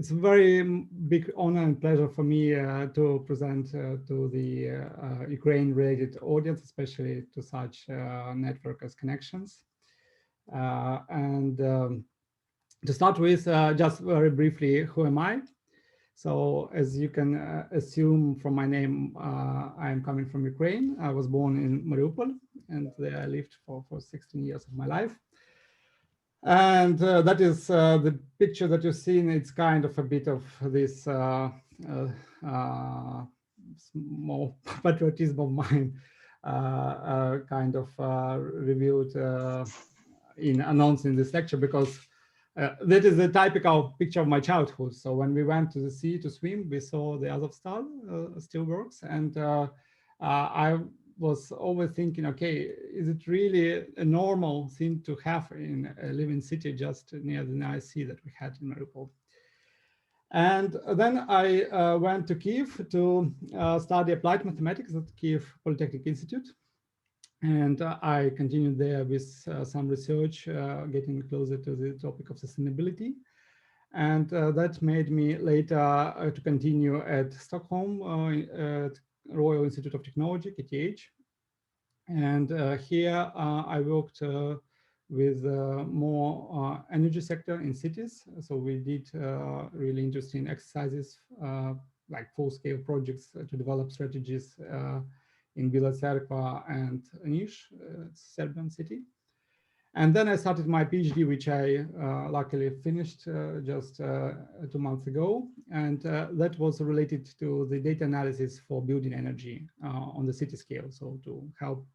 It's a very big honor and pleasure for me to present to the Ukraine-related audience, especially to such network as Connections. To start with, just very briefly, who am I? So as you can assume from my name, I am coming from Ukraine. I was born in Mariupol, and there I lived for 16 years of my life. And that is the picture that you've seen. It's kind of a bit of this small patriotism of mine, kind of reviewed in announcing this lecture, because that is the typical picture of my childhood. So when we went to the sea to swim, we saw the Azovstal still works, and I was always thinking, okay, is it really a normal thing to have in a living city just near the nice sea that we had in Mariupol? And then I went to Kiev to study applied mathematics at Kiev Polytechnic Institute. And I continued there with some research, getting closer to the topic of sustainability. And that made me later to continue at Stockholm, at Royal Institute of Technology, KTH. And here I worked with more energy sector in cities. So we did really interesting exercises, like full-scale projects to develop strategies in Bila Tserkva and Niš, Serbian city. And then I started my PhD, which I luckily finished just 2 months ago. And that was related to the data analysis for building energy on the city scale. So to help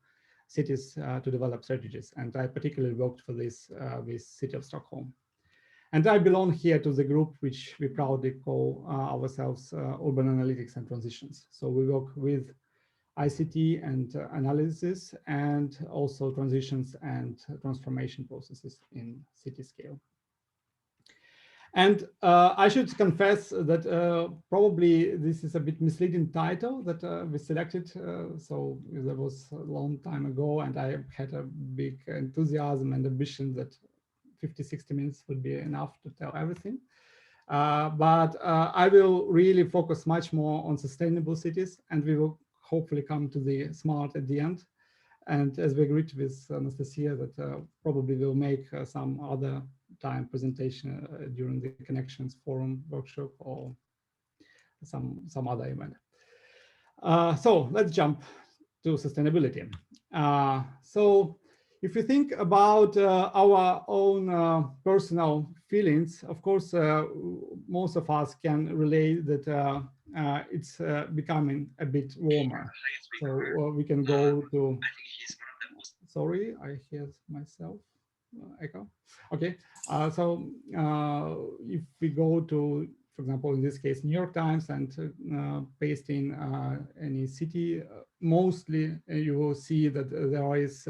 cities to develop strategies. And I particularly worked for this with City of Stockholm. And I belong here to the group which we proudly call ourselves Urban Analytics and Transitions. So we work with ICT and analysis, and also transitions and transformation processes in city scale. And I should confess that probably this is a bit misleading title that we selected. So that was a long time ago, and I had a big enthusiasm and ambition that 50-60 minutes would be enough to tell everything. But I will really focus much more on sustainable cities, and we will hopefully come to the smart at the end. And as we agreed with Anastasia, that probably we'll make some other time presentation during the Connections Forum workshop or some other event. So let's jump to sustainability. So if you think about our own personal feelings, of course, most of us can relate that it's becoming a bit warmer. So we can go to, sorry, I hear myself echo. Okay, so if we go to, for example, in this case, New York Times, and paste in any city, mostly you will see that there is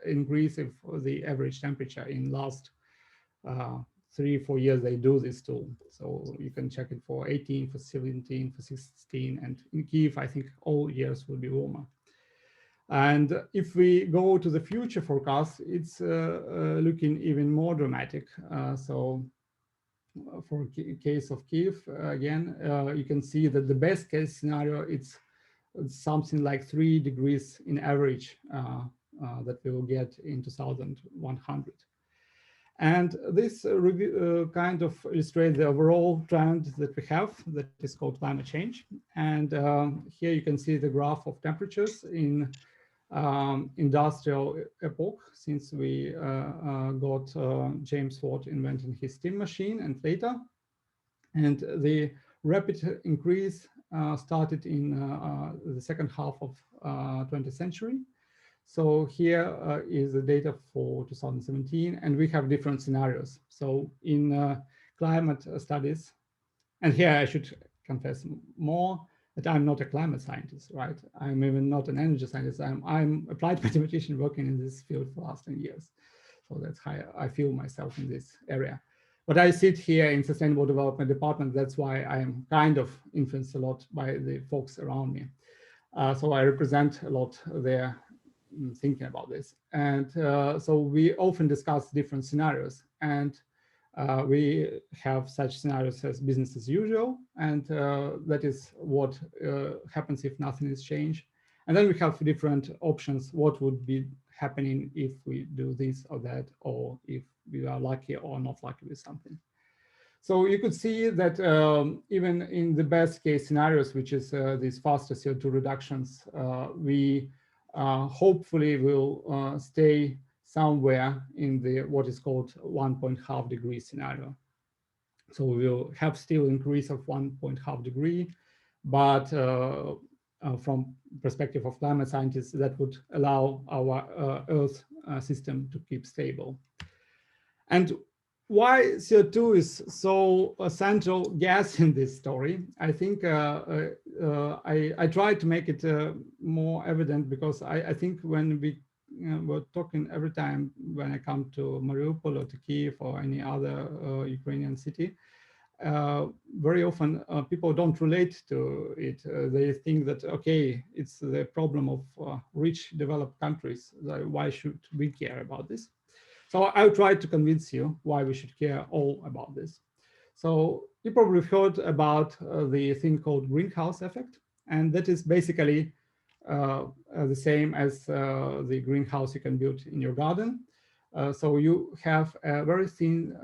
increase of the average temperature in last 3-4 years. They do this too. So you can check it for 18, for 17, for 16, and in Kiev, I think all years will be warmer. And if we go to the future forecast, it's looking even more dramatic. So for case of Kiev, again, you can see that the best case scenario, it's something like 3 degrees in average that we will get in 2100. And this kind of illustrates the overall trend that we have that is called climate change. And here you can see the graph of temperatures in industrial epoch, since we got James Watt inventing his steam machine and later. And the rapid increase started in the second half of 20th century. So here is the data for 2017, and we have different scenarios. So in climate studies, and here I should confess more that I'm not a climate scientist, right? I'm even not an energy scientist. I'm applied mathematician working in this field for the last 10 years. So that's how I feel myself in this area. But I sit here in Sustainable Development Department. That's why I am kind of influenced a lot by the folks around me. So I represent a lot their thinking about this. And so we often discuss different scenarios. And We have such scenarios as business as usual, and that is what happens if nothing is changed. And then we have different options. What would be happening if we do this or that, or if we are lucky or not lucky with something. So you could see that even in the best case scenarios, which is these faster CO2 reductions, we hopefully will stay somewhere in the what is called 1.5 degree scenario. So we will have still increase of 1.5 degree, but from perspective of climate scientists, that would allow our Earth system to keep stable. And why CO2 is so a central gas in this story, I think I tried to make it more evident, because I think when we were talking every time when I come to Mariupol or to Kiev or any other Ukrainian city, very often people don't relate to it. They think that, okay, it's the problem of rich developed countries. Why should we care about this? So I'll try to convince you why we should care all about this. So you probably heard about the thing called greenhouse effect, and that is basically the same as the greenhouse you can build in your garden. So you have a very thin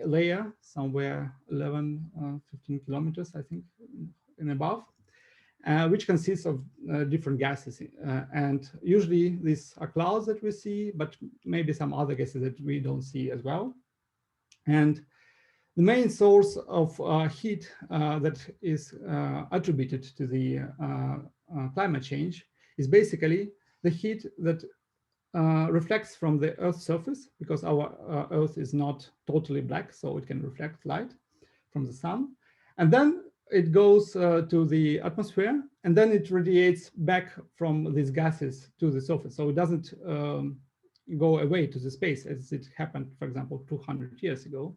layer, somewhere 11, 15 kilometers, I think, and above, which consists of different gases. And usually these are clouds that we see, but maybe some other gases that we don't see as well. And the main source of heat that is attributed to the climate change is basically the heat that reflects from the Earth's surface, because our Earth is not totally black, so it can reflect light from the sun. And then it goes to the atmosphere, and then it radiates back from these gases to the surface. So it doesn't go away to the space as it happened, for example, 200 years ago.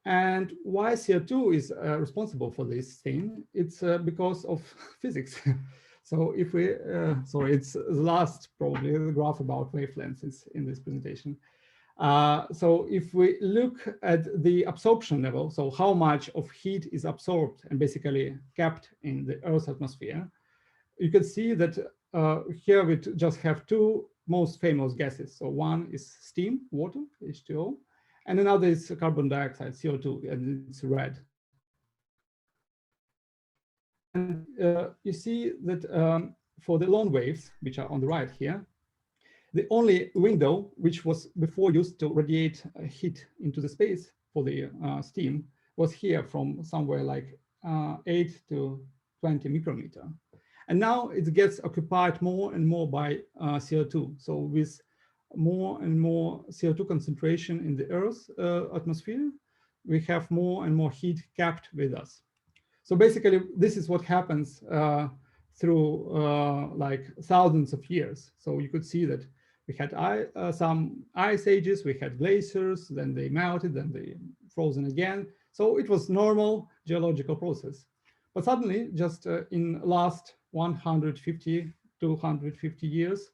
And why CO2 is responsible for this thing? It's because of physics. So if we, sorry, it's the last probably the graph about wavelengths is in this presentation. So if we look at the absorption level, so how much of heat is absorbed and basically kept in the Earth's atmosphere, you can see that here we just have two most famous gases. So one is steam, water, H2O, and another is carbon dioxide, CO2, and it's red. And you see that for the long waves, which are on the right here, the only window which was before used to radiate heat into the space for the steam was here from somewhere like 8 to 20 micrometer. And now it gets occupied more and more by CO2. So with more and more CO2 concentration in the Earth's atmosphere, we have more and more heat kept with us. So basically, this is what happens through like thousands of years. So you could see that we had some ice ages, we had glaciers, then they melted, then they frozen again. So it was normal geological process. But suddenly, just in last 150, 250 years,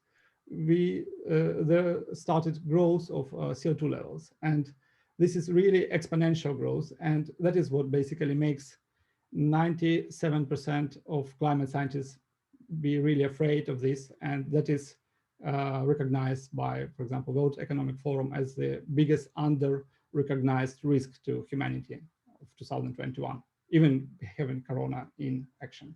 there started growth of CO2 levels. And this is really exponential growth. And that is what basically makes 97% of climate scientists be really afraid of this. And that is recognized by, for example, World Economic Forum as the biggest under-recognized risk to humanity of 2021, even having Corona in action.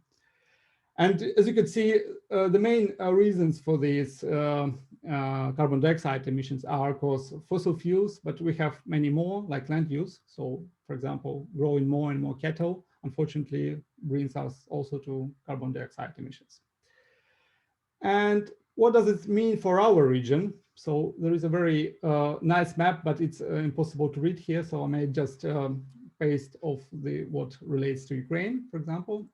And as you can see, the main reasons for these carbon dioxide emissions are, of course, fossil fuels, but we have many more, like land use. So, for example, growing more and more cattle, unfortunately, brings us also to carbon dioxide emissions. And what does it mean for our region? So there is a very nice map, but it's impossible to read here. So I may just paste off what relates to Ukraine, for example.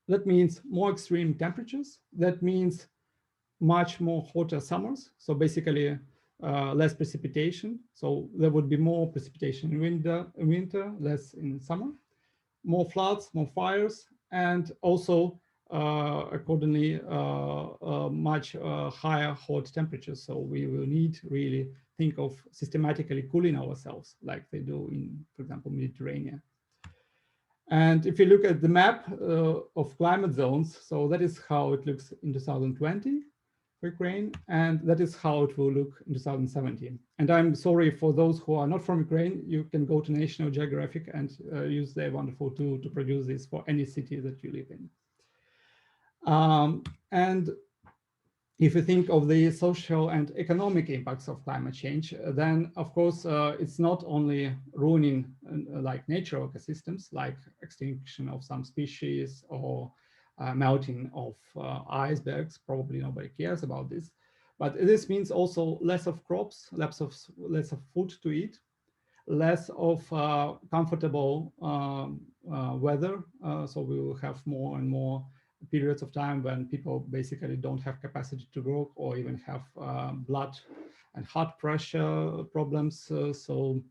That means more extreme temperatures. That means much more hotter summers. So basically less precipitation. So there would be more precipitation in winter, less in summer, more floods, more fires, and also accordingly much higher hot temperatures. So we will need really think of systematically cooling ourselves like they do in, for example, Mediterranean. And if you look at the map of climate zones, so that is how it looks in 2020 for Ukraine, and that is how it will look in 2017. And I'm sorry for those who are not from Ukraine, you can go to National Geographic and use their wonderful tool to produce this for any city that you live in. And if you think of the social and economic impacts of climate change, then of course it's not only ruining like natural ecosystems, like extinction of some species or melting of icebergs. Probably nobody cares about this, but this means also less of crops, less of food to eat, less of comfortable weather. So we will have more and more periods of time when people basically don't have capacity to work or even have blood and heart pressure problems. So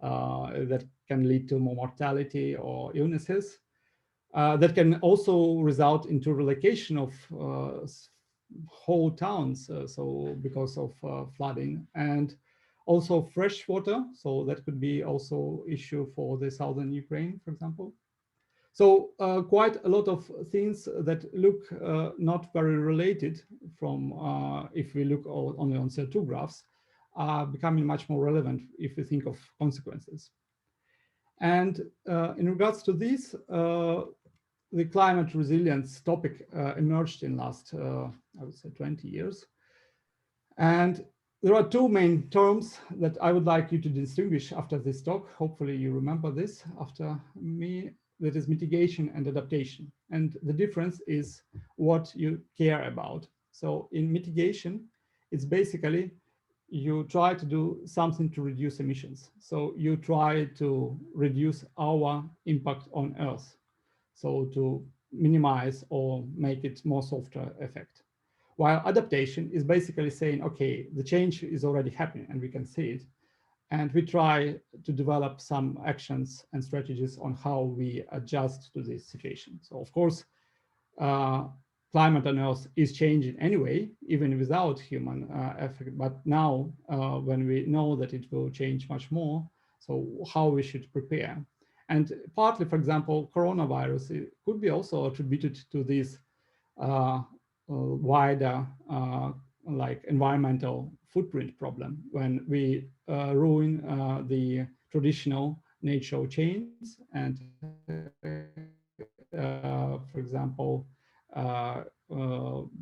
that can lead to more mortality or illnesses. That can also result into relocation of whole towns, so because of flooding, and also fresh water. So that could be also issue for the southern Ukraine, for example. So quite a lot of things that look not very related from if we look only on CO2 graphs are becoming much more relevant if we think of consequences. And in regards to this, the climate resilience topic emerged in last, I would say, 20 years. And there are two main terms that I would like you to distinguish after this talk. Hopefully you remember this after me. That is mitigation and adaptation. And the difference is what you care about. So in mitigation, it's basically you try to do something to reduce emissions. So you try to reduce our impact on Earth. So to minimize or make it more softer effect. While adaptation is basically saying, okay, the change is already happening and we can see it. And we try to develop some actions and strategies on how we adjust to this situation. So of course, climate on Earth is changing anyway, even without human effort. But now, when we know that it will change much more, so how we should prepare. And partly, for example, coronavirus, it could be also attributed to this wider like environmental footprint problem when we ruin the traditional natural chains and, for example,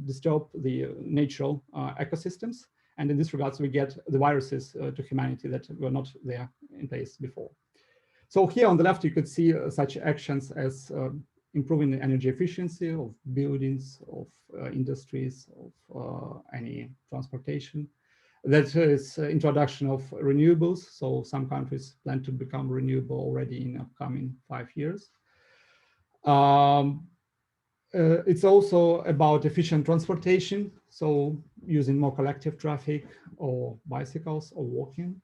disturb the natural ecosystems. And in this regards, we get the viruses to humanity that were not there in place before. So here on the left, you could see such actions as improving the energy efficiency of buildings, of industries, of any transportation. That is introduction of renewables. So some countries plan to become renewable already in upcoming 5 years. It's also about efficient transportation. So using more collective traffic or bicycles or walking.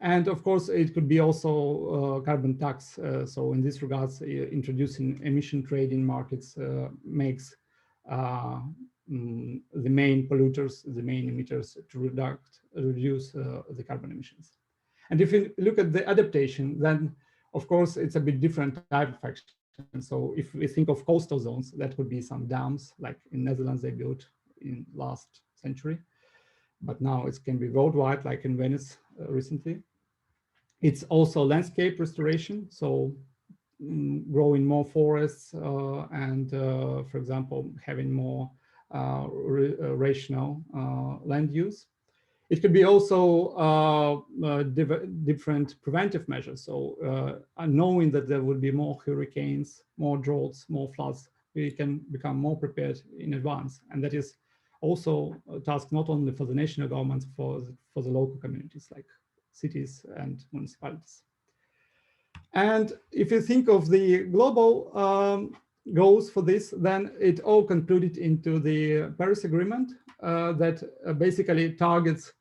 And of course, it could be also carbon tax. So in this regards, introducing emission trading markets makes the main polluters, the main emitters to reduce the carbon emissions. And if you look at the adaptation, then of course, it's a bit different type of action. So if we think of coastal zones, that would be some dams, like in Netherlands they built in last century. But now it can be worldwide, like in Venice recently. It's also landscape restoration, so growing more forests and, for example, having more rational land use. It could be also different preventive measures. So knowing that there will be more hurricanes, more droughts, more floods, we can become more prepared in advance. And that is also a task not only for the national governments, for the local communities like cities and municipalities. And if you think of the global goals for this, then it all concluded into the Paris Agreement that basically targets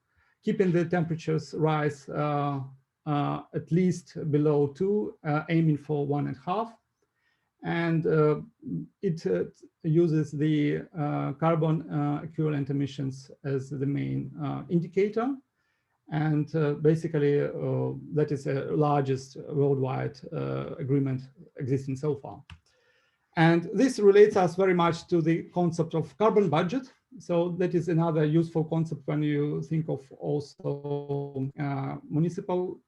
keeping the temperatures rise at least below 2, aiming for 1.5. And it uses the carbon equivalent emissions as the main indicator. And basically, that is the largest worldwide agreement existing so far. And this relates us very much to the concept of carbon budget. So that is another useful concept when you think of also municipal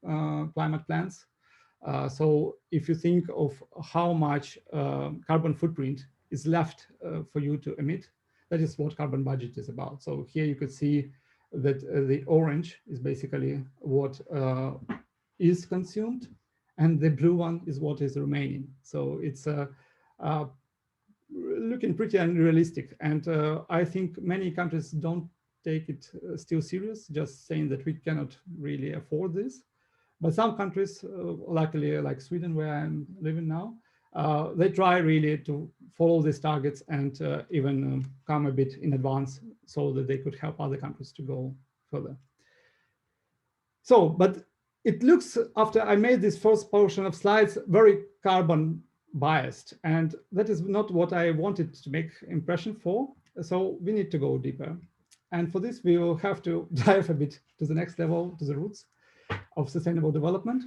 climate plans. So if you think of how much carbon footprint is left for you to emit, that is what carbon budget is about. So here you could see that the orange is basically what is consumed, and the blue one is what is remaining. So it's looking pretty unrealistic. And I think many countries don't take it still serious, just saying that we cannot really afford this. But some countries, luckily like Sweden, where I'm living now, they try really to follow these targets and even come a bit in advance so that they could help other countries to go further. So, but it looks, after I made this first portion of slides, very carbon biased, and that is not what I wanted to make impression for. So we need to go deeper. And for this, we will have to dive a bit to the next level, to the roots of sustainable development,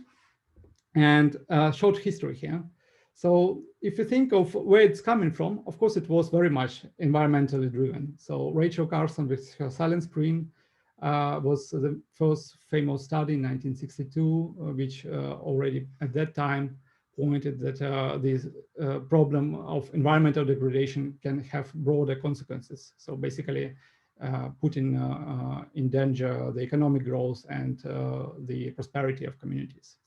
and short history here. So if you think of where it's coming from, of course, it was very much environmentally driven. So Rachel Carson with her Silent Spring was the first famous study in 1962, which already at that time pointed that this problem of environmental degradation can have broader consequences. So basically putting in danger the economic growth and the prosperity of communities.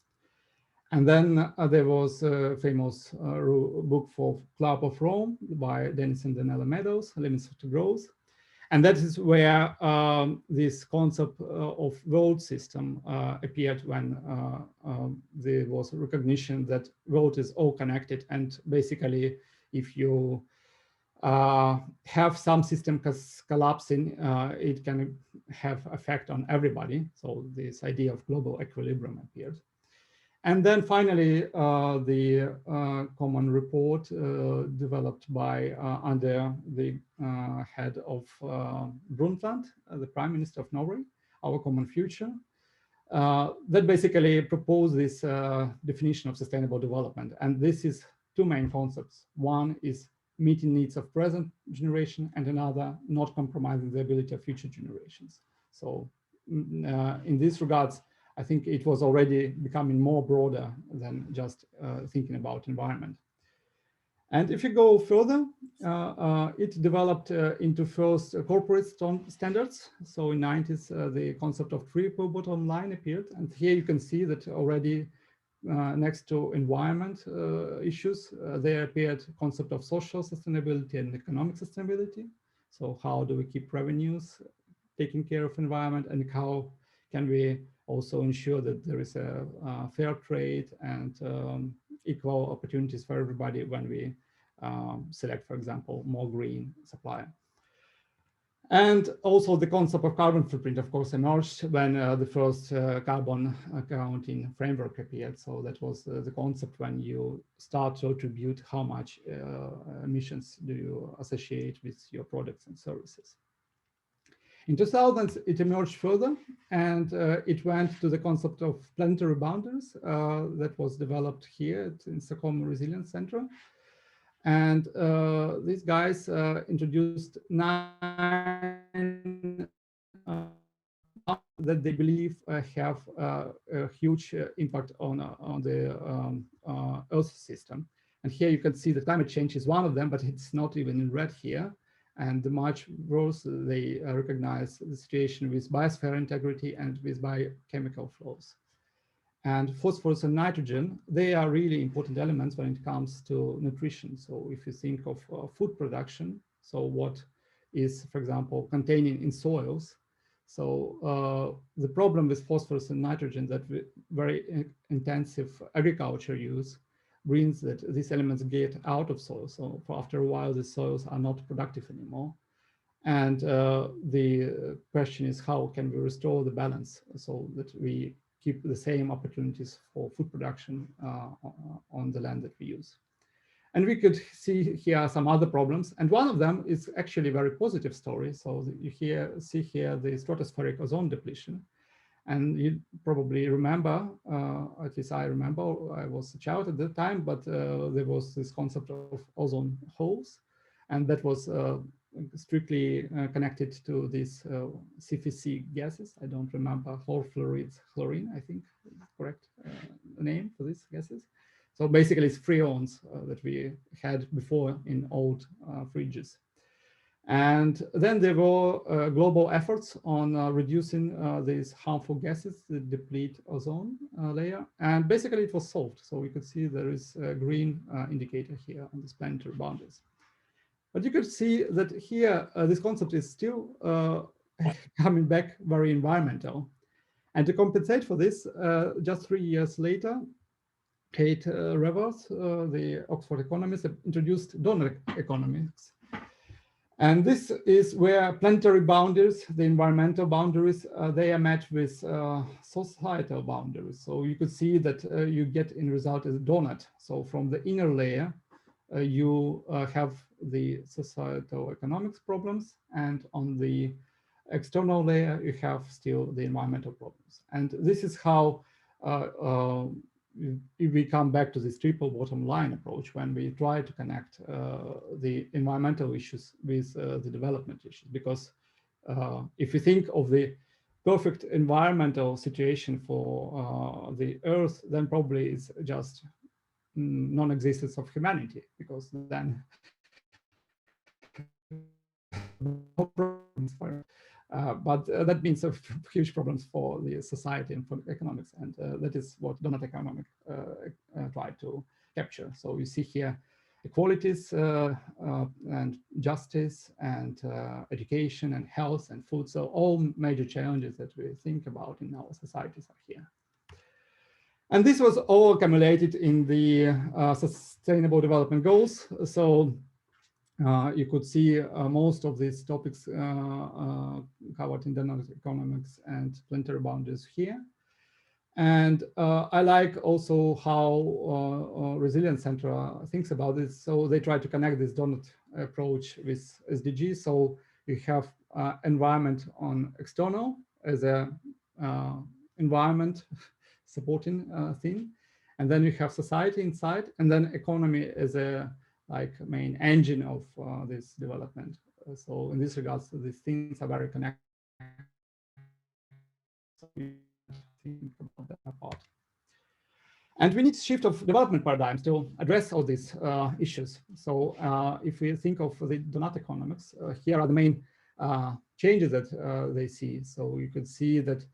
And then there was a famous book for Club of Rome by Dennis and Danella Meadows, Limits to Growth. And that is where this concept of world system appeared, when there was recognition that world is all connected. And basically, if you have some system collapsing, it can have effect on everybody. So this idea of global equilibrium appeared. And then finally, the common report developed by under the head of Brundtland, the Prime Minister of Norway, Our Common Future, that basically proposed this definition of sustainable development. And this is two main concepts. One is meeting needs of present generation, and another, not compromising the ability of future generations. So in these regards, I think it was already becoming more broader than just thinking about environment. And if you go further, it developed into first corporate standards. So in the 90s, the concept of triple bottom line appeared. And here you can see that already next to environment issues, there appeared concept of social sustainability and economic sustainability. So how do we keep revenues taking care of environment, and how can we also ensure that there is a fair trade and equal opportunities for everybody when we select, for example, more green supply. And also the concept of carbon footprint, of course, emerged when the first carbon accounting framework appeared. So that was the concept when you start to attribute how much emissions do you associate with your products and services. In 2000, it emerged further, and it went to the concept of planetary boundaries that was developed here in Stockholm Resilience Center. And these guys introduced 9 that they believe have a huge impact on the Earth system. And here you can see that climate change is one of them, but it's not even in red here. And much worse, they recognize the situation with biosphere integrity and with biochemical flows. And phosphorus and nitrogen, they are really important elements when it comes to nutrition. So if you think of food production, so what is, for example, containing in soils. So the problem with phosphorus and nitrogen that very intensive agriculture use brings that these elements get out of soil. So for after a while, the soils are not productive anymore. And the question is, how can we restore the balance so that we keep the same opportunities for food production on the land that we use? And we could see here some other problems. And one of them is actually a very positive story. So you see here the stratospheric ozone depletion. And you probably remember, at least I remember, I was a child at the time, but there was this concept of ozone holes, and that was strictly connected to these CFC gases. I don't remember, chlorine, I think is the correct name for these gases. So basically it's freons that we had before in old fridges. And then there were global efforts on reducing these harmful gases that deplete ozone layer. And basically it was solved. So we could see there is a green indicator here on these planetary boundaries. But you could see that here, this concept is still coming back very environmental. And to compensate for this, just 3 years later, Kate Revers, the Oxford economist, introduced donor economics. And this is where planetary boundaries, the environmental boundaries, they are met with societal boundaries. So you could see that you get in result as a donut. So from the inner layer, you have the societal economics problems, and on the external layer, you have still the environmental problems. And this is how if we come back to this triple bottom line approach, when we try to connect the environmental issues with the development issues, because if you think of the perfect environmental situation for the Earth, then probably it's just non-existence of humanity, because then but that means huge problems for the society and for economics, and that is what donut economic tried to capture. So you see here equalities and justice and education and health and food. So all major challenges that we think about in our societies are here. And this was all accumulated in the Sustainable Development Goals. So you could see most of these topics covered in donut economics and planetary boundaries here. And I like also how Resilience Center thinks about this. So they try to connect this donut approach with SDGs. So you have environment on external as a environment supporting thing. And then you have society inside, and then economy as a like main engine of this development. So in this regards, these things are very connected. So we think about that part. And we need shift of development paradigms to address all these issues. So if we think of the donut economics, here are the main changes that they see. So you could see that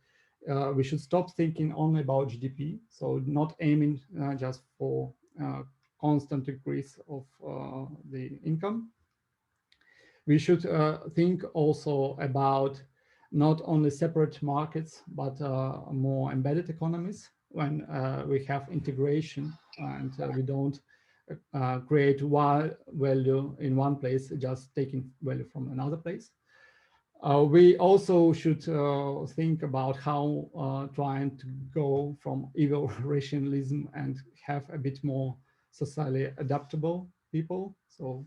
we should stop thinking only about GDP. So not aiming just for constant increase of the income. We should think also about not only separate markets, but more embedded economies when we have integration and we don't create one value in one place, just taking value from another place. We also should think about how trying to go from evil rationalism and have a bit more socially adaptable people. So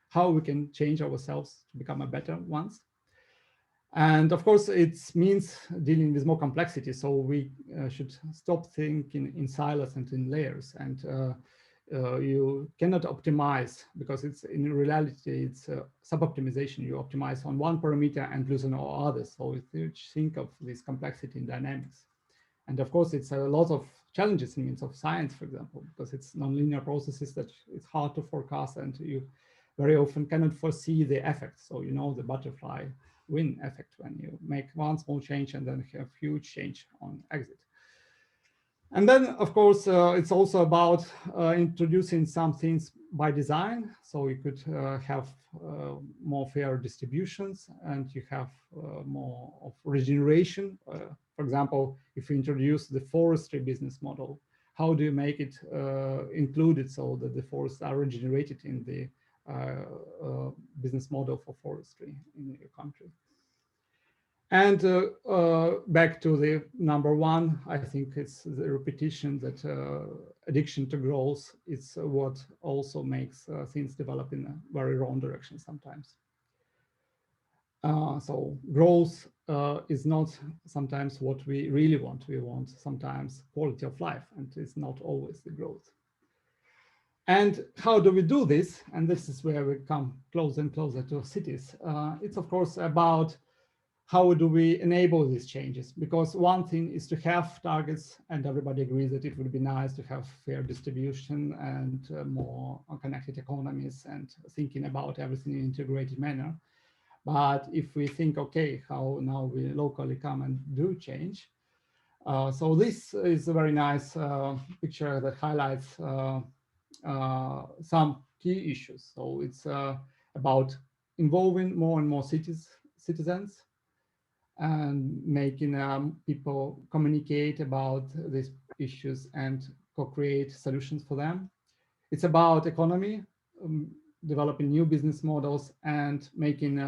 how we can change ourselves to become a better ones. And of course, it means dealing with more complexity. So we should stop thinking in silos and in layers. And you cannot optimize, because it's in reality, it's sub-optimization. You optimize on one parameter and lose on all others. So you think of this complexity in dynamics. And of course, it's a lot of challenges in means of science, for example, because it's nonlinear processes that it's hard to forecast, and you very often cannot foresee the effect. So you know the butterfly wing effect when you make one small change and then have huge change on exit. And then, of course, it's also about introducing some things by design. So you could have more fair distributions, and you have more of regeneration. For example, if you introduce the forestry business model, how do you make it included so that the forests are regenerated in the business model for forestry in your country? And back to the number one, I think it's the repetition that addiction to growth is what also makes things develop in a very wrong direction sometimes. So growth is not sometimes what we really want. We want sometimes quality of life, and it's not always the growth. And how do we do this? And this is where we come closer and closer to cities. It's of course about how do we enable these changes? Because one thing is to have targets, and everybody agrees that it would be nice to have fair distribution and more connected economies and thinking about everything in an integrated manner. But if we think, okay, how now we locally come and do change. So this is a very nice picture that highlights some key issues. So it's about involving more and more citizens and making people communicate about these issues and co-create solutions for them. It's about economy, developing new business models and making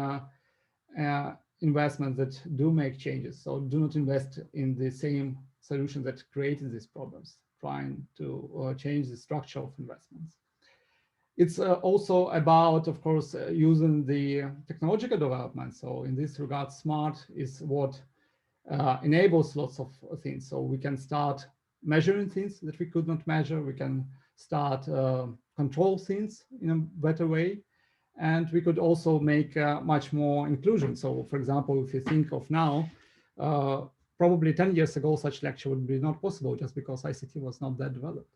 investments that do make changes. So do not invest in the same solutions that created these problems, trying to change the structure of investments. It's also about, of course, using the technological development. So in this regard, smart is what enables lots of things. So we can start measuring things that we could not measure. We can start control things in a better way. And we could also make much more inclusion. So for example, if you think of now, probably 10 years ago, such lecture would be not possible just because ICT was not that developed.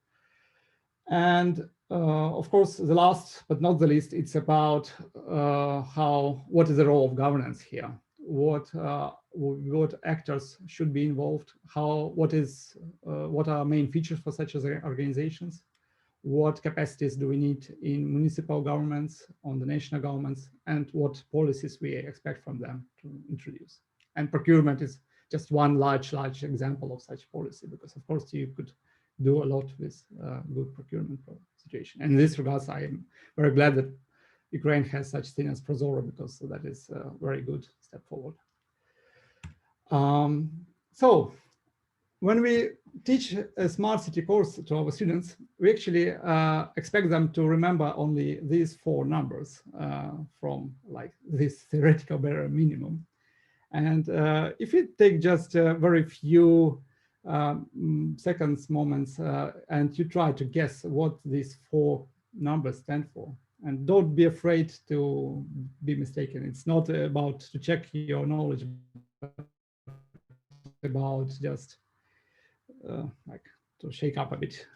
And of course, the last but not the least, it's about what is the role of governance here? What actors should be involved? What are main features for such as organizations? What capacities do we need in municipal governments, on the national governments, and what policies we expect from them to introduce? And procurement is just one large example of such policy, because of course you could do a lot with good procurement situation. And in this regards, I am very glad that Ukraine has such thing as Prozoro, because that is a very good step forward. So when we teach a smart city course to our students, we actually expect them to remember only these 4 numbers from like this theoretical bare minimum. And if you take just a very few seconds, moments, and you try to guess what these 4 numbers stand for, and don't be afraid to be mistaken. It's not about to check your knowledge, but about just like to shake up a bit,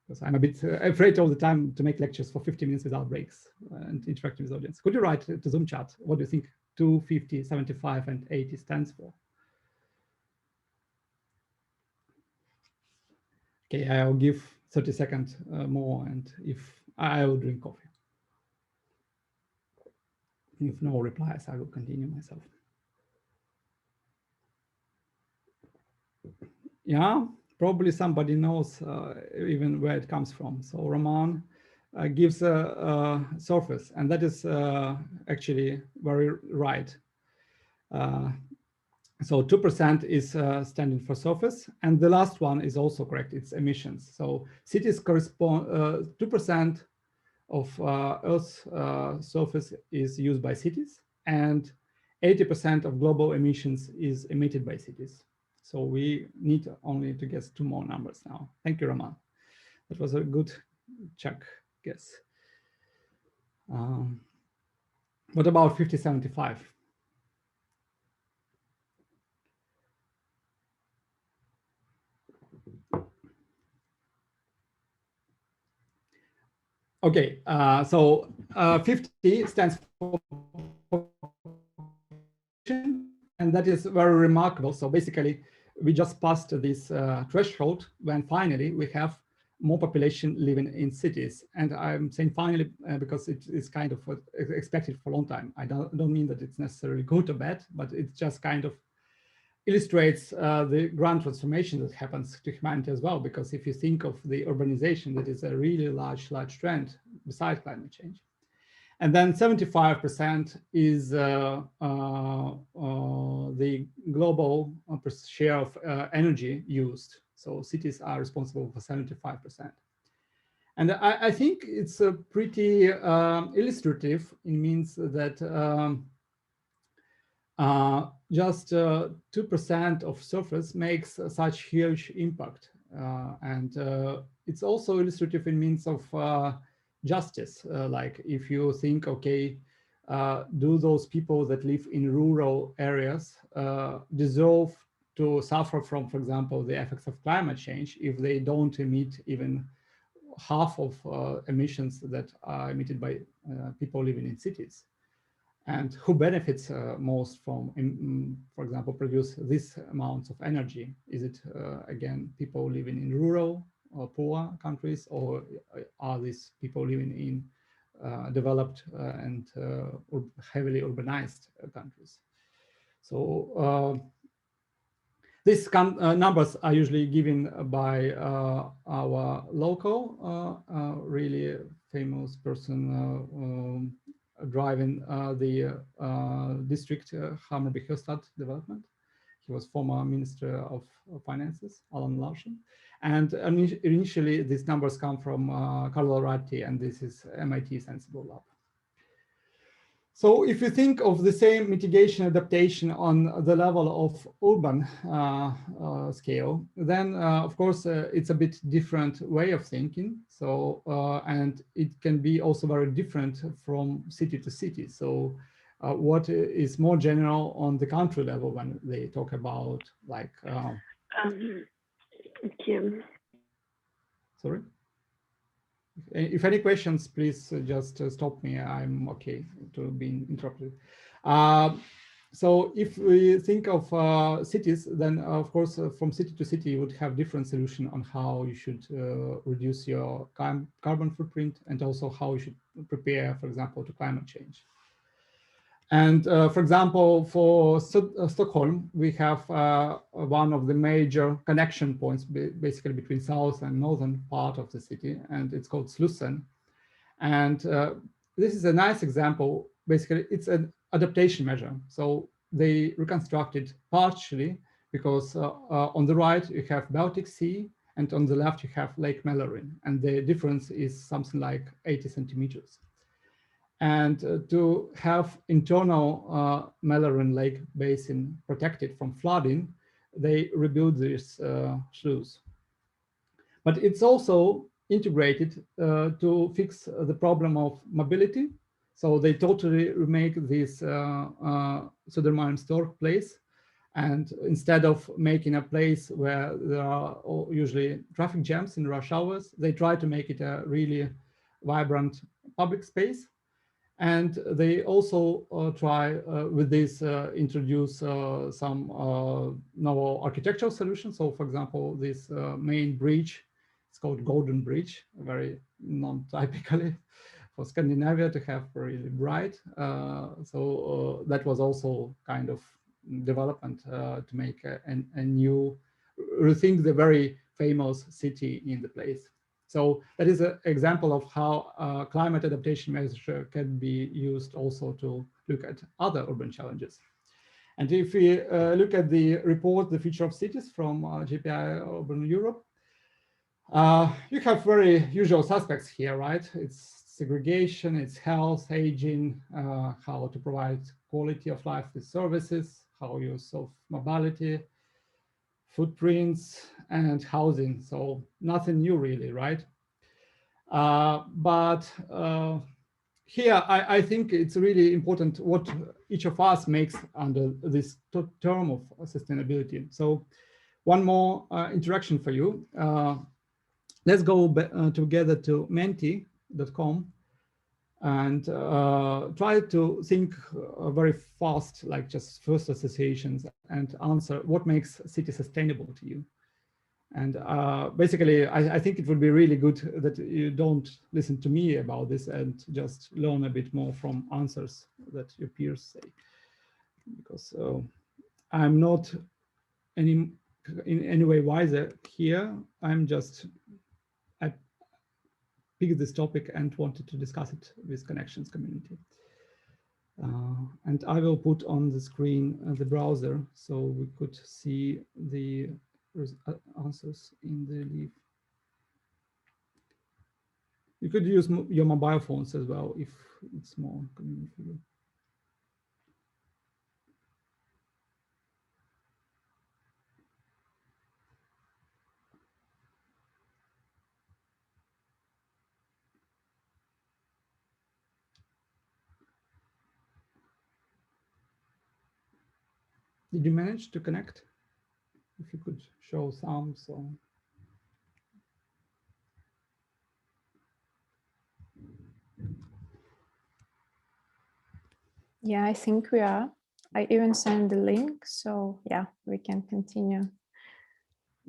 because I'm a bit afraid all the time to make lectures for 50 minutes without breaks and interacting with the audience. Could you write to Zoom chat, what do you think 2, 50, 75, and 80 stands for? Okay, I'll give 30 seconds more, and if I will drink coffee. If no replies, I will continue myself. Yeah, probably somebody knows even where it comes from. So Roman gives a surface, and that is actually very right. So 2% is standing for surface, and the last one is also correct. It's emissions. So cities correspond 2% of Earth's surface is used by cities, and 80% of global emissions is emitted by cities. So we need only to guess 2 more numbers now. Thank you, Roman. That was a good check guess. What about 5075? Okay, so 50 stands for, and that is very remarkable. So basically, we just passed this threshold when finally we have more population living in cities. And I'm saying finally because it is kind of expected for a long time. I don't mean that it's necessarily good or bad, but it just kind of illustrates the grand transformation that happens to humanity as well. Because if you think of the urbanization, that is a really large trend besides climate change. And then 75% is the global share of energy used. So cities are responsible for 75%. And I think it's a pretty illustrative. It means that just 2% of surface makes such huge impact. And it's also illustrative in means of justice. Like if you think, okay, do those people that live in rural areas deserve to suffer from, for example, the effects of climate change if they don't emit even half of emissions that are emitted by people living in cities? And who benefits most from, for example, produce these amounts of energy? Is it, again, people living in rural or poor countries, or are these people living in developed and heavily urbanized countries? So these numbers are usually given by our local, really famous person driving the district Hammarby-Sjöstad development. He was former Minister of Finances, Alan Larsson. And initially, these numbers come from Carlo Ratti, and this is MIT Sensible Lab. So if you think of the same mitigation adaptation on the level of urban scale, then of course it's a bit different way of thinking. So and it can be also very different from city to city. So what is more general on the country level when they talk about like sorry? If any questions, please just stop me. I'm okay to be interrupted. So if we think of cities, then of course, from city to city, you would have different solution on how you should reduce your carbon footprint and also how you should prepare, for example, to climate change. And for example, for Stockholm, we have one of the major connection points basically between south and northern part of the city, and it's called Slussen. And this is a nice example. Basically, it's an adaptation measure. So they reconstructed partially because on the right, you have Baltic Sea, and on the left, you have Lake Mellerin. And the difference is something like 80 centimeters. And to have internal Mellerin Lake basin protected from flooding, they rebuild this sluice. But it's also integrated to fix the problem of mobility. So they totally remake this Södermalmstorg place. And instead of making a place where there are usually traffic jams in rush hours, they try to make it a really vibrant public space. And they also try with this introduce some novel architectural solutions. So for example, this main bridge, it's called Golden Bridge, very non-typically for Scandinavia to have really bright. So that was also kind of development to make a new, rethink the very famous city in the place. So that is an example of how climate adaptation measure can be used also to look at other urban challenges. And if we look at the report, The Future of Cities from JPI Urban Europe, you have very usual suspects here, right? It's segregation, it's health, aging, how to provide quality of life with services, how you solve mobility, footprints, and housing. So nothing new really, right? But here, I think it's really important what each of us makes under this term of sustainability. So one more interaction for you. Let's go together to menti.com and try to think very fast, like just first associations, and answer what makes city sustainable to you. And basically, I think it would be really good that you don't listen to me about this and just learn a bit more from answers that your peers say. Because I'm not in any way wiser here. I'm just, I picked this topic and wanted to discuss it with Connections community. And I will put on the screen the browser so we could see the answers in the leaf. You could use your mobile phones as well if it's more convenient for you. Did you manage to connect? If you could show some, so. Yeah, I think we are. I even sent the link, so yeah, we can continue.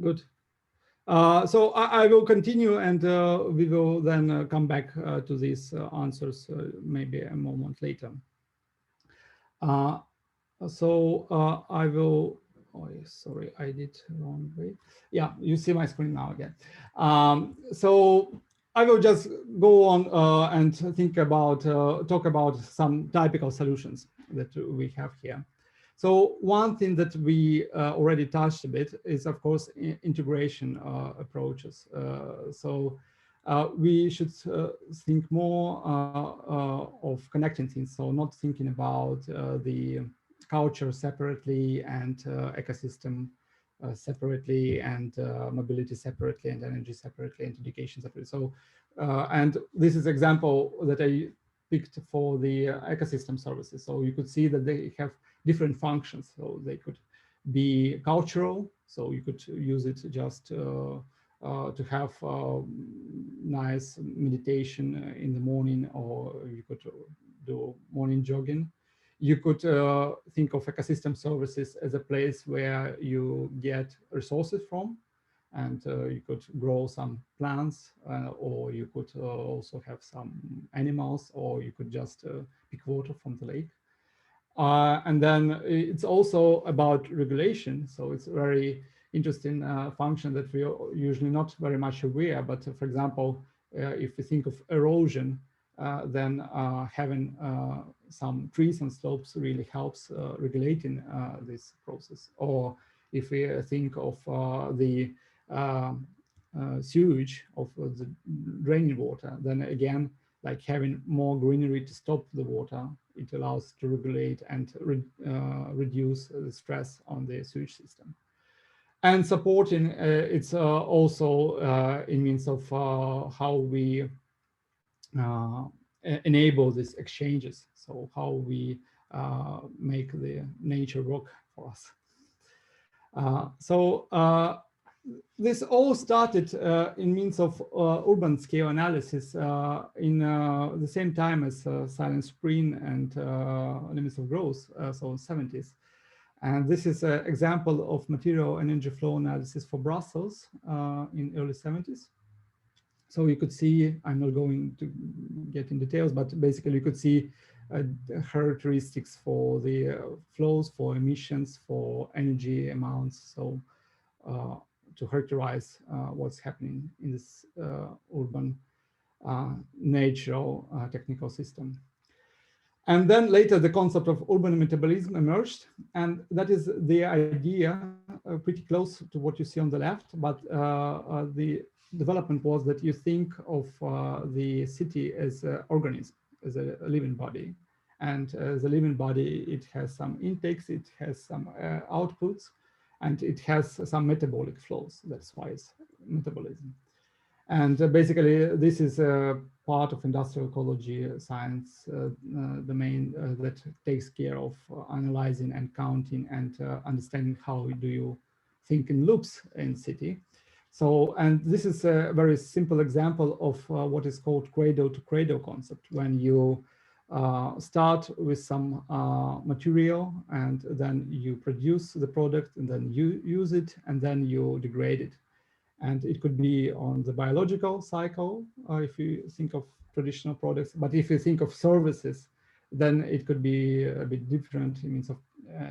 Good. So I will continue, and we will then come back to these answers maybe a moment later. I will, oh, sorry, I did wrong way. Yeah, you see my screen now again. So I will just go on and think about, talk about some typical solutions that we have here. So one thing that we already touched a bit is, of course, integration approaches. We should think more of connecting things. So not thinking about the culture separately and ecosystem separately and mobility separately and energy separately and education separately. So, and this is example that I picked for the ecosystem services. So you could see that they have different functions. So they could be cultural. So you could use it just to have nice meditation in the morning, or you could do morning jogging. You could think of ecosystem services as a place where you get resources from, and you could grow some plants, or you could also have some animals, or you could just pick water from the lake. And then it's also about regulation. So it's a very interesting function that we are usually not very much aware. But for example, if we think of erosion, then having some trees and slopes really helps regulating this process. Or if we think of the sewage of the draining water, then again, like having more greenery to stop the water, it allows to regulate and reduce the stress on the sewage system. And supporting it's also in means of how we enable these exchanges. So how we make the nature work for us. This all started in means of urban scale analysis in the same time as Silent Spring and Limits of Growth, so 70s. And this is an example of material and energy flow analysis for Brussels in early 70s. So you could see, I'm not going to get in details, but basically you could see characteristics for the flows, for emissions, for energy amounts. So to characterize what's happening in this urban natural technical system. And then later the concept of urban metabolism emerged, and that is the idea pretty close to what you see on the left, but the development was that you think of the city as an organism, as a living body. And as a living body, it has some intakes, it has some outputs, and it has some metabolic flows. That's why it's metabolism. And basically, this is a part of industrial ecology science domain that takes care of analyzing and counting and understanding how do you think in loops in city. So, and this is a very simple example of what is called cradle to cradle concept, when you start with some material and then you produce the product and then you use it and then you degrade it. And it could be on the biological cycle, if you think of traditional products. But if you think of services, then it could be a bit different in means of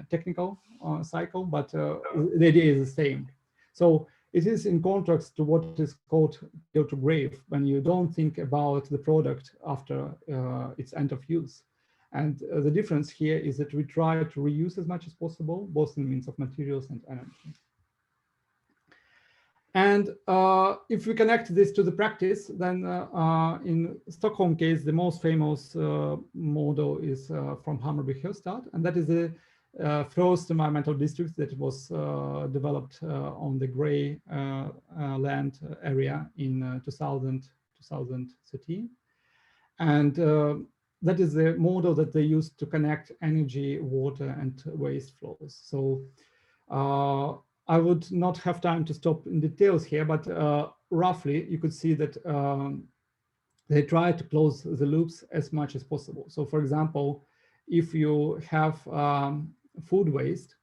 technical cycle, but the idea is the same. So it is in contrast to what is called cradle to grave, when you don't think about the product after its end of use. And the difference here is that we try to reuse as much as possible, both in means of materials and energy. And if we connect this to the practice, then in Stockholm case, the most famous model is from Hammarby Sjöstad, and that is the first environmental district that was developed on the gray land area in 2013. And that is the model that they use to connect energy, water, and waste flows. So I would not have time to stop in details here, but roughly you could see that they try to close the loops as much as possible. So for example, if you have food waste,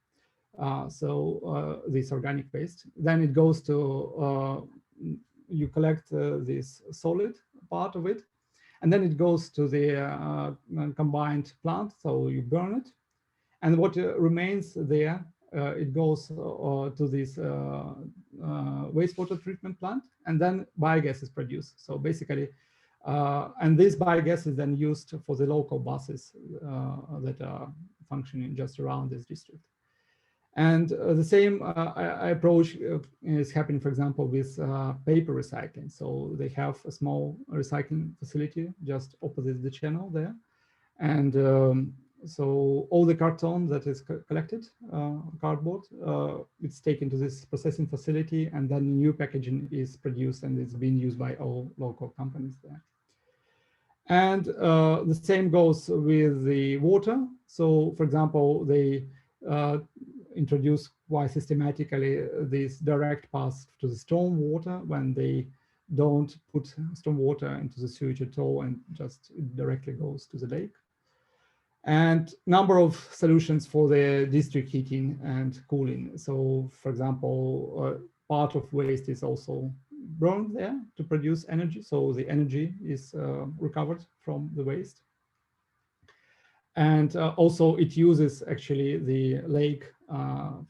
this organic waste, then it goes to, you collect this solid part of it, and then it goes to the combined plant, so you burn it. And what remains there, it goes to this wastewater treatment plant, and then biogas is produced. So basically, and this biogas is then used for the local buses that are functioning just around this district. And the same approach is happening, for example, with paper recycling. So they have a small recycling facility just opposite the channel there. And so all the carton that is collected, cardboard, it's taken to this processing facility, and then new packaging is produced, and it's being used by all local companies there. And the same goes with the water. So, for example, they introduce quite systematically this direct pass to the storm water when they don't put storm water into the sewage at all, and just it directly goes to the lake. And number of solutions for the district heating and cooling. So, for example, part of waste is also burned there to produce energy. So the energy is recovered from the waste. And also it uses actually the lake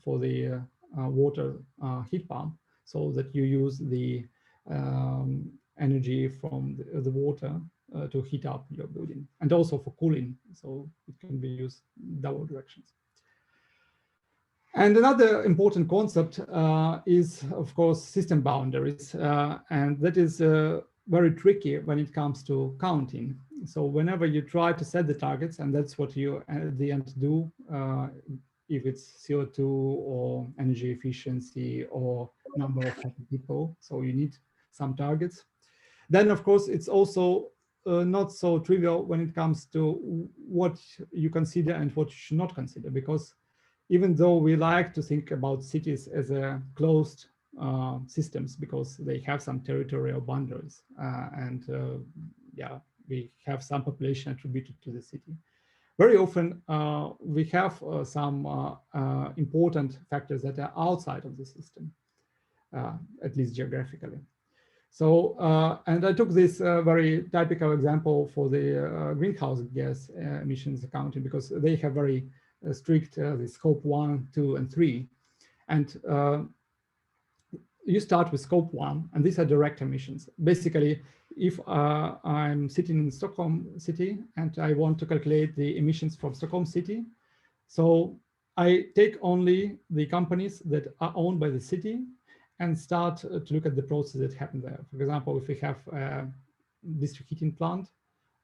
for the water heat pump, so that you use the energy from the water to heat up your building, and also for cooling. So it can be used double directions. And another important concept is, of course, system boundaries. And that is very tricky when it comes to counting. So whenever you try to set the targets, and that's what you at the end do, if it's CO2 or energy efficiency or number of happy people, so you need some targets. Then, of course, it's also not so trivial when it comes to what you consider and what you should not consider, because even though we like to think about cities as a closed systems, because they have some territorial boundaries, and yeah, we have some population attributed to the city. Very often we have some important factors that are outside of the system, at least geographically. So, and I took this very typical example for the greenhouse gas emissions accounting, because they have very strict the scope 1, 2, and 3. And you start with scope 1, and these are direct emissions. Basically, if I'm sitting in Stockholm city and I want to calculate the emissions from Stockholm city, so I take only the companies that are owned by the city and start to look at the process that happened there. For example, if we have a district heating plant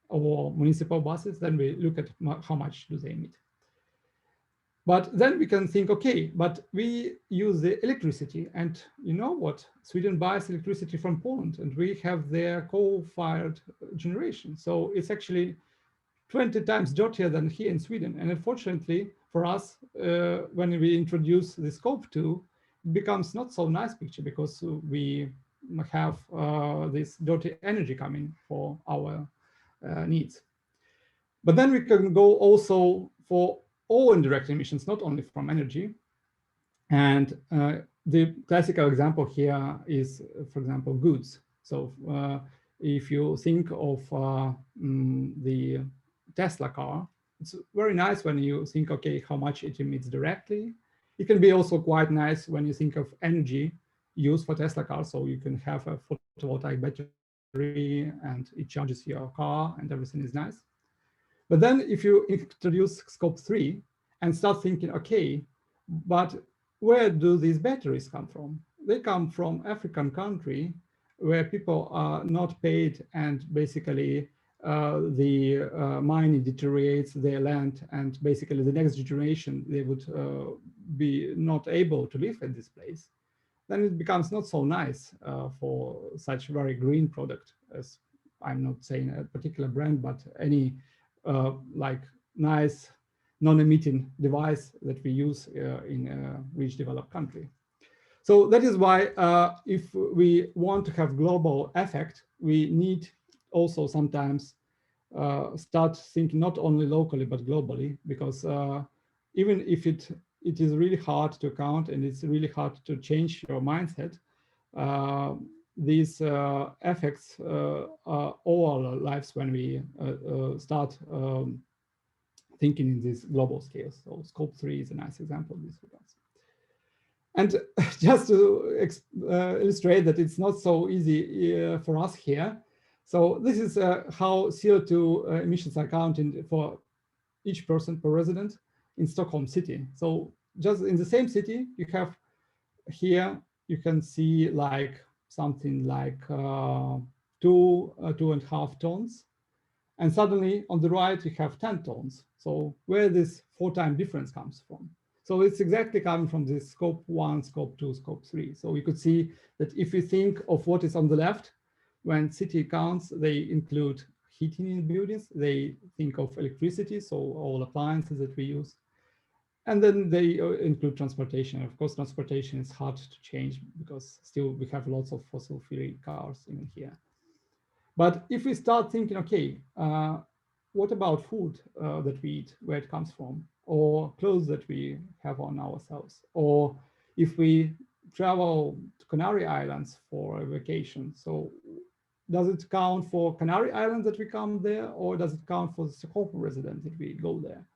or municipal buses, then we look at how much do they emit. But then we can think, okay, but we use the electricity, and you know what? Sweden buys electricity from Poland, and we have their coal-fired generation. So it's actually 20 times dirtier than here in Sweden. And unfortunately for us, when we introduce the scope 2, it becomes not so nice picture, because we have this dirty energy coming for our needs. But then we can go also for all indirect emissions, not only from energy. And the classical example here is, for example, goods. So if you think of the Tesla car, it's very nice when you think, okay, how much it emits directly. It can be also quite nice when you think of energy used for Tesla cars. So you can have a photovoltaic battery and it charges your car and everything is nice. But then if you introduce scope 3 and start thinking, okay, but where do these batteries come from? They come from African country where people are not paid, and basically the mining deteriorates their land, and basically the next generation, they would be not able to live in this place. Then it becomes not so nice for such very green product, as I'm not saying a particular brand, but any like nice non-emitting device that we use in a rich developed country. So that is why if we want to have global effect, we need also sometimes start thinking not only locally but globally, because even if it is really hard to count and it's really hard to change your mindset, these effects are all our lives when we start thinking in these global scales. So scope 3 is a nice example of this. And just to illustrate that it's not so easy for us here. So this is how CO2 emissions are counted for each person per resident in Stockholm city. So just in the same city, you have here, you can see like something like 2.5 tons. And suddenly on the right, you have 10 tons. So where this 4-time difference comes from. So it's exactly coming from this scope 1, scope 2, scope 3. So you could see that if you think of what is on the left, when city counts, they include heating in buildings, they think of electricity, so all appliances that we use. And then they include transportation. Of course, transportation is hard to change because still we have lots of fossil-free cars even here. But if we start thinking, okay, what about food that we eat, where it comes from, or clothes that we have on ourselves, or if we travel to Canary Islands for a vacation, so does it count for Canary Islands that we come there, or does it count for the Stockholm resident that we go there?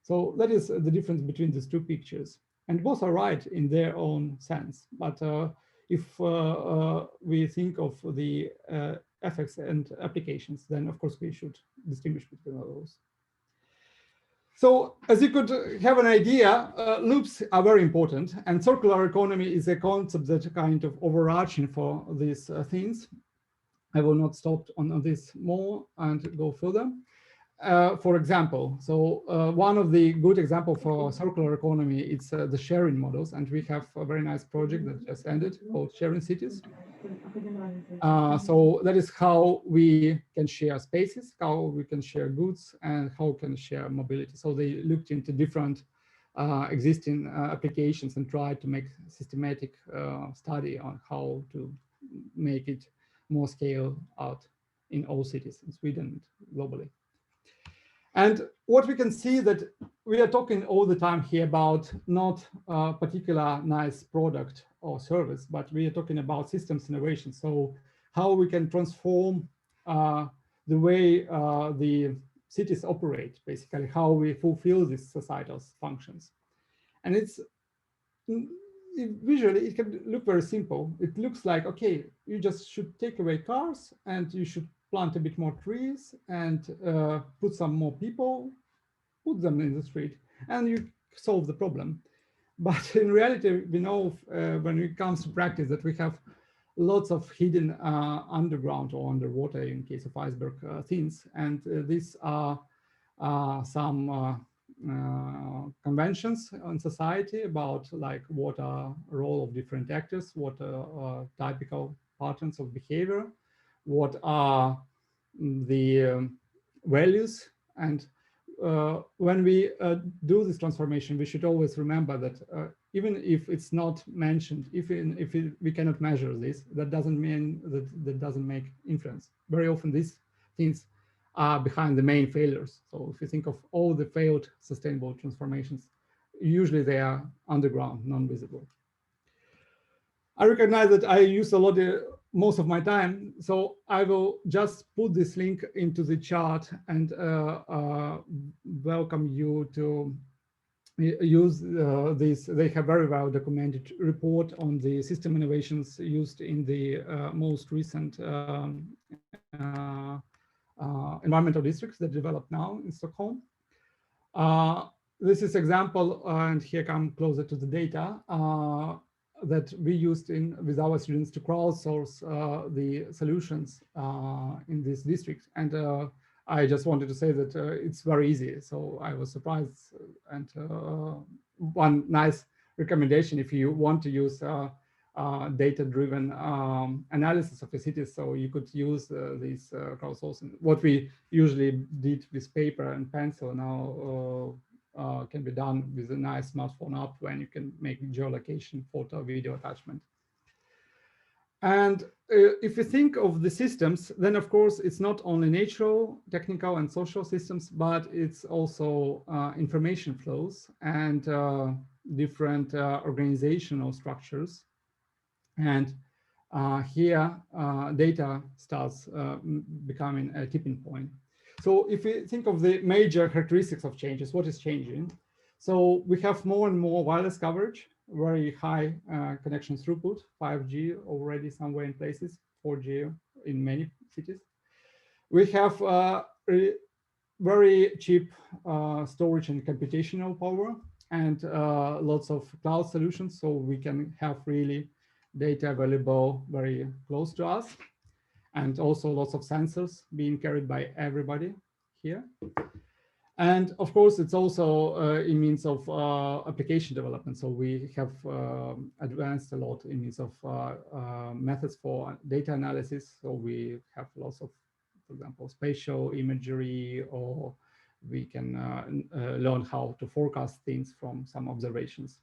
So that is the difference between these two pictures. And both are right in their own sense. But if we think of the effects and applications, then of course we should distinguish between those. So as you could have an idea, loops are very important, and circular economy is a concept that kind of overarching for these things. I will not stop on this more and go further. For example, so one of the good example for circular economy, it's the sharing models, and we have a very nice project that just ended called Sharing Cities. So that is how we can share spaces, how we can share goods, and how we can share mobility. So they looked into different existing applications and tried to make systematic study on how to make it more scale out in all cities in Sweden and globally. And what we can see that we are talking all the time here about not a particular nice product or service, but we are talking about systems innovation. So how we can transform the way the cities operate, basically how we fulfill these societal functions. And visually, it can look very simple. It looks like, okay, you just should take away cars and you should plant a bit more trees and put some more people, put them in the street, and you solve the problem. But in reality, we know when it comes to practice that we have lots of hidden underground or underwater, in case of iceberg, things. And these are some conventions in society about like what are role of different actors, what are typical patterns of behavior, what are the values. And when we do this transformation, we should always remember that even if it's not mentioned, we cannot measure this, that doesn't mean that doesn't make influence. Very often these things are behind the main failures. So if you think of all the failed sustainable transformations, usually they are underground, non-visible. I recognize that I use a lot most of my time, so I will just put this link into the chat and welcome you to use this. They have very well documented report on the system innovations used in the most recent environmental districts that develop now in Stockholm. This is example, and here come closer to the data that we used with our students to crowdsource the solutions in this district. And I just wanted to say that it's very easy. So I was surprised. And one nice recommendation, if you want to use data-driven analysis of a city. So you could use these crowdsourcing. What we usually did with paper and pencil now can be done with a nice smartphone app when you can make geolocation, photo, video attachment. And if you think of the systems, then of course it's not only natural, technical, and social systems, but it's also information flows and different organizational structures. And here data starts becoming a tipping point. So if we think of the major characteristics of changes, what is changing? So we have more and more wireless coverage, very high connection throughput, 5G already somewhere in places, 4G in many cities. We have very cheap storage and computational power, and lots of cloud solutions, so we can have really data available very close to us, and also lots of sensors being carried by everybody here. And of course, it's also a means of application development. So we have advanced a lot in means of methods for data analysis. So we have lots of, for example, spatial imagery, or we can learn how to forecast things from some observations.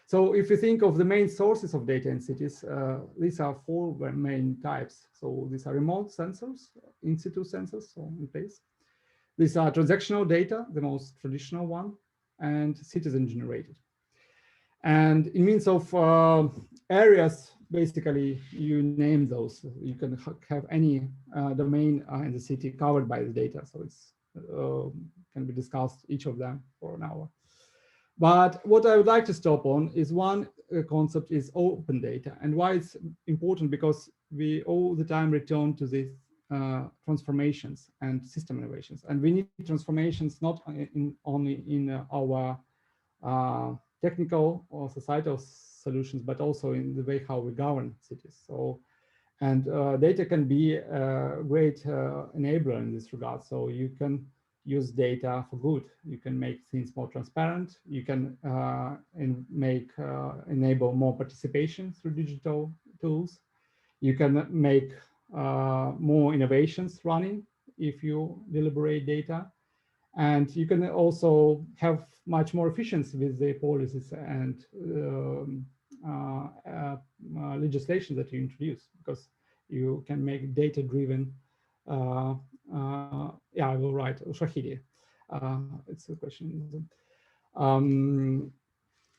So if you think of the main sources of data in cities, these are four main types. So these are remote sensors, in situ sensors, so in place. These are transactional data, the most traditional one, and citizen generated. And in means of areas, basically, you name those. You can have any domain in the city covered by the data. So it's can be discussed, each of them, for an hour. But what I would like to stop on is one concept is open data. And why it's important, because we all the time return to these transformations and system innovations. And we need transformations not only in our technical or societal solutions, but also in the way how we govern cities. So, and data can be a great enabler in this regard. So you can use data for good. You can make things more transparent. You can enable more participation through digital tools. You can make more innovations running if you deliberate data. And you can also have much more efficiency with the policies and legislation that you introduce, because you can make data-driven. Yeah, I will write Shahidi. It's a question.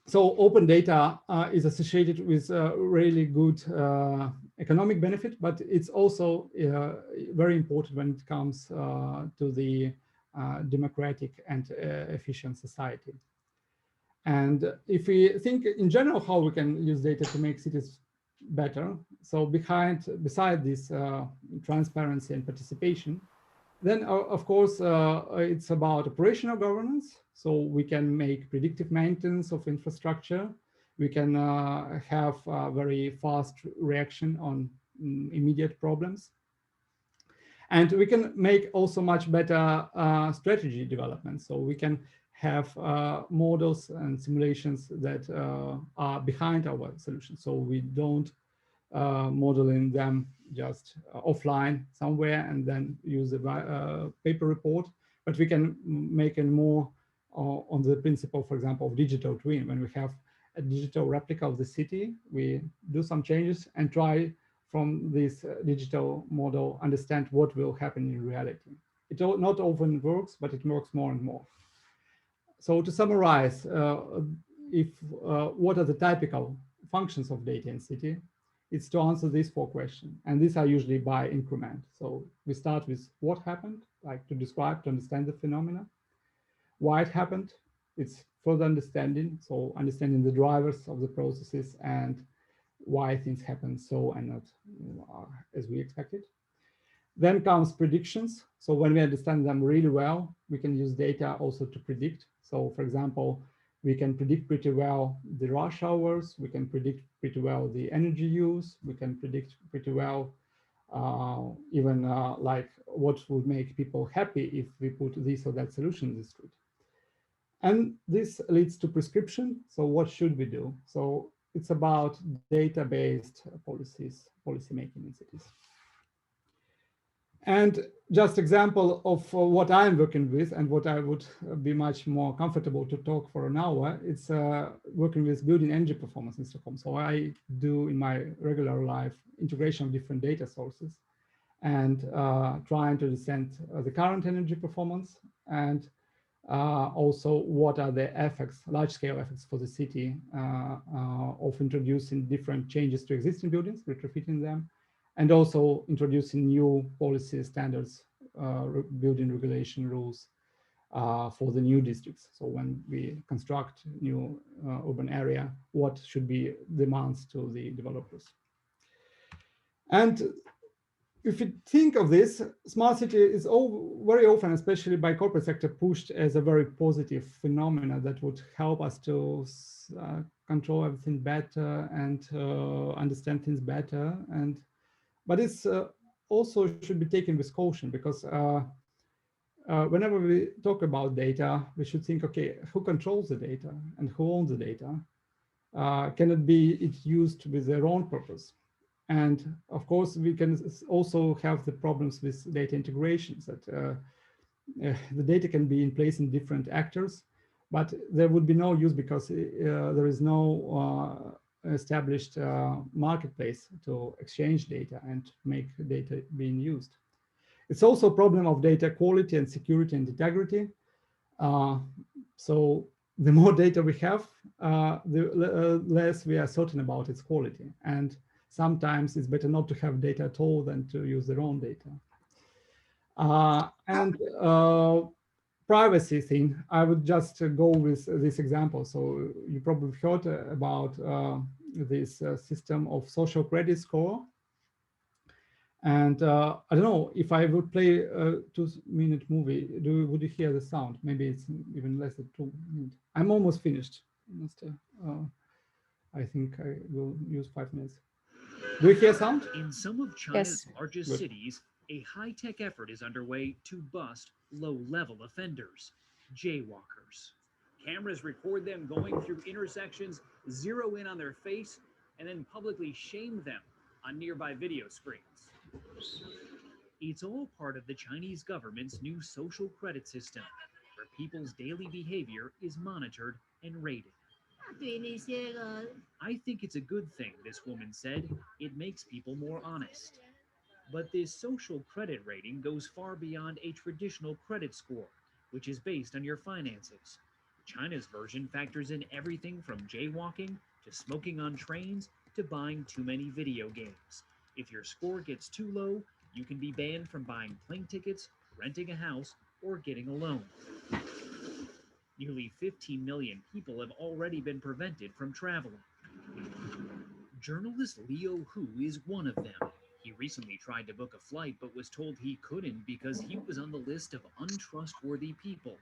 So open data is associated with really good economic benefit, but it's also very important when it comes to the democratic and efficient society. And if we think in general how we can use data to make cities better, so beside this transparency and participation, then of course it's about operational governance. So we can make predictive maintenance of infrastructure. We can have a very fast reaction on immediate problems. And we can make also much better strategy development. So we can have models and simulations that are behind our solutions. So we don't modeling them just offline somewhere and then use a paper report, but we can make it more on the principle, for example, of digital twin. When we have a digital replica of the city, we do some changes and try from this digital model understand what will happen in reality. It not often works, but it works more and more. So to summarize, what are the typical functions of data in city? It's to answer these four questions. And these are usually by increment. So we start with what happened, like to describe, to understand the phenomena. Why it happened, it's further understanding. So understanding the drivers of the processes and why things happen so and not as we expected. Then comes predictions. So when we understand them really well, we can use data also to predict. So for example, we can predict pretty well the rush hours. We can predict pretty well the energy use. We can predict pretty well even like what would make people happy if we put this or that solution in the street. And this leads to prescription. So what should we do? So it's about data-based policy making in cities. And just example of what I'm working with and what I would be much more comfortable to talk for an hour, it's working with building energy performance in Stockholm. So I do in my regular life integration of different data sources and trying to understand the current energy performance and also what are the effects, large-scale effects for the city of introducing different changes to existing buildings, retrofitting them, and also introducing new policy standards, building regulation rules for the new districts. So when we construct new urban area, what should be demands to the developers? And if you think of this, smart city is very often, especially by corporate sector, pushed as a very positive phenomena that would help us to control everything better and understand things better. But it's also should be taken with caution, because whenever we talk about data, we should think, okay, who controls the data and who owns the data? Can it be used with their own purpose? And of course, we can also have the problems with data integrations, that the data can be in place in different actors, but there would be no use because there is no established marketplace to exchange data and make data being used. It's also a problem of data quality and security and integrity. So the more data we have, the less we are certain about its quality. And sometimes it's better not to have data at all than to use their own data. Privacy thing, I would just go with this example. So you probably heard about this system of social credit score. And I don't know, if I would play a 2-minute movie, would you hear the sound? Maybe it's even less than 2 minutes. I'm almost finished. I think I will use 5 minutes. Do you hear sound? In some of China's largest cities, a high-tech effort is underway to bust low-level offenders, jaywalkers. Cameras record them going through intersections, zero in on their face, and then publicly shame them on nearby video screens. It's all part of the Chinese government's new social credit system, where people's daily behavior is monitored and rated. I think it's a good thing, this woman said. It makes people more honest. But this social credit rating goes far beyond a traditional credit score, which is based on your finances. China's version factors in everything from jaywalking to smoking on trains to buying too many video games. If your score gets too low, you can be banned from buying plane tickets, renting a house, or getting a loan. Nearly 15 million people have already been prevented from traveling. Journalist Liu Hu is one of them. He recently tried to book a flight but was told he couldn't because he was on the list of untrustworthy people.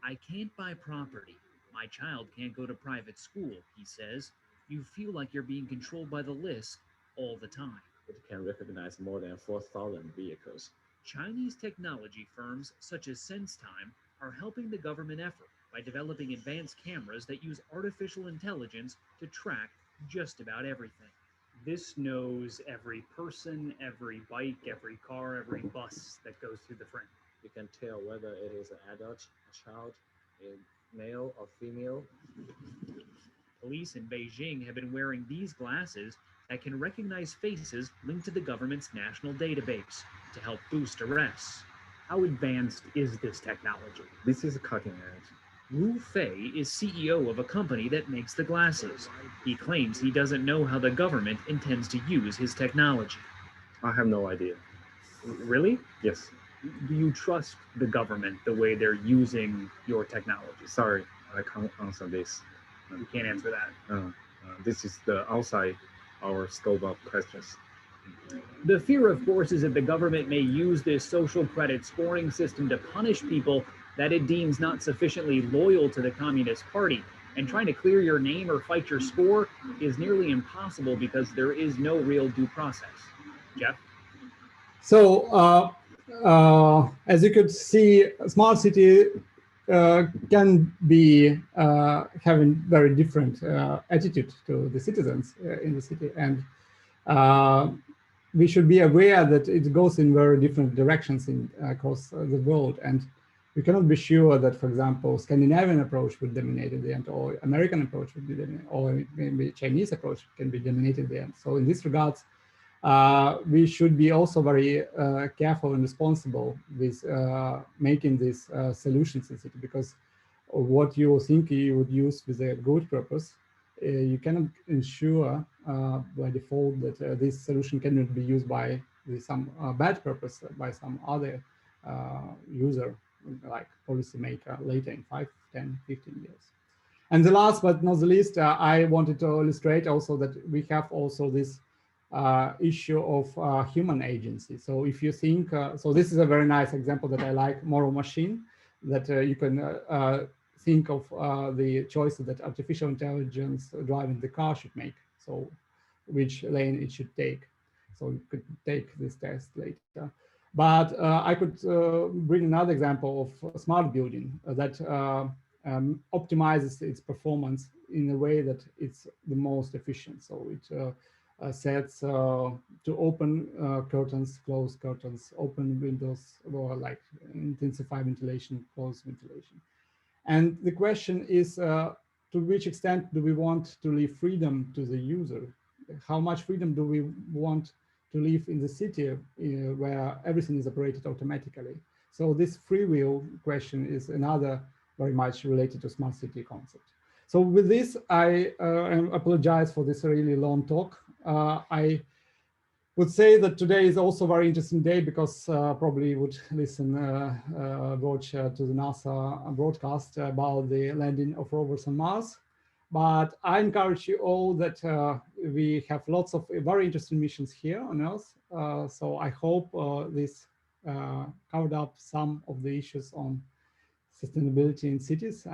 I can't buy property. My child can't go to private school, he says. You feel like you're being controlled by the list all the time. It can recognize more than 4,000 vehicles. Chinese technology firms such as SenseTime are helping the government effort by developing advanced cameras that use artificial intelligence to track just about everything. This knows every person, every bike, every car, every bus that goes through the frame. You can tell whether it is an adult, a child, a male or female. Police in Beijing have been wearing these glasses that can recognize faces linked to the government's national database to help boost arrests. How advanced is this technology? This is cutting edge. Wu Fei is CEO of a company that makes the glasses. He claims he doesn't know how the government intends to use his technology. I have no idea. Really? Yes. Do you trust the government the way they're using your technology? Sorry, I can't answer this. You can't answer that. This is the outside our scope of questions. The fear, of course, is that the government may use this social credit scoring system to punish people that it deems not sufficiently loyal to the Communist Party. And trying to clear your name or fight your score is nearly impossible because there is no real due process. Jeff? So, as you could see, smart city can be having very different attitude to the citizens in the city, and we should be aware that it goes in very different directions across the world, and we cannot be sure that, for example, Scandinavian approach would dominate in the end, or American approach would be dominant, or maybe Chinese approach can be dominated in the end. So in this regards, we should be also very careful and responsible with making these solutions in city, because what you think you would use with a good purpose, you cannot ensure by default that this solution cannot be used by some bad purpose by some other user, like policymaker later in 5, 10, 15 years. And the last but not the least, I wanted to illustrate also that we have also this issue of human agency. So if you think, so this is a very nice example that I like, moral machine, that you can think of the choices that artificial intelligence driving the car should make. So which lane it should take. So you could take this test later. But I could bring another example of a smart building that optimizes its performance in a way that it's the most efficient. So it sets to open curtains, close curtains, open windows, or like intensify ventilation, close ventilation. And the question is, to which extent do we want to leave freedom to the user? How much freedom do we want to live in the city where everything is operated automatically? So this free will question is another very much related to smart city concept. So with this, I apologize for this really long talk. I would say that today is also a very interesting day because probably you would listen, watch to the NASA broadcast about the landing of rovers on Mars. But I encourage you all that we have lots of very interesting missions here on Earth. So I hope this covered up some of the issues on sustainability in cities.